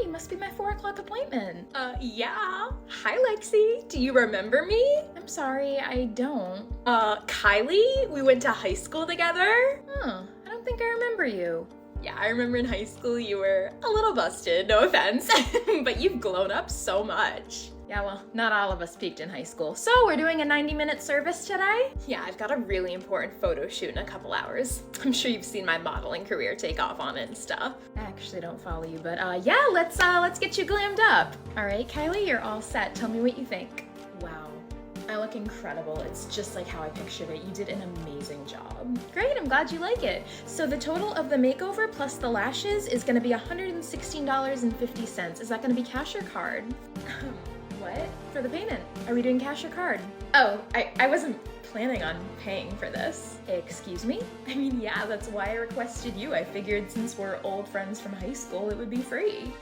you must be my 4 o'clock appointment. Yeah. Hi, Lexi. Do you remember me? I'm sorry, I don't. Kylie? We went to high school together? Huh, I don't think I remember you. Yeah, I remember in high school you were a little busted, no offense, but you've grown up so much. Yeah, well, not all of us peaked in high school. So we're doing a 90-minute service today? Yeah, I've got a really important photo shoot in a couple hours. I'm sure you've seen my modeling career take off on it and stuff. I actually don't follow you, but yeah, let's get you glammed up. All right, Kylie, you're all set. Tell me what you think. Wow, I look incredible. It's just like how I pictured it. You did an amazing job. Great, I'm glad you like it. So the total of the makeover plus the lashes is gonna be $116.50. Is that gonna be cash or card? What? For the payment. Are we doing cash or card? Oh, I wasn't planning on paying for this. Excuse me? I mean, yeah, that's why I requested you. I figured since we're old friends from high school, it would be free.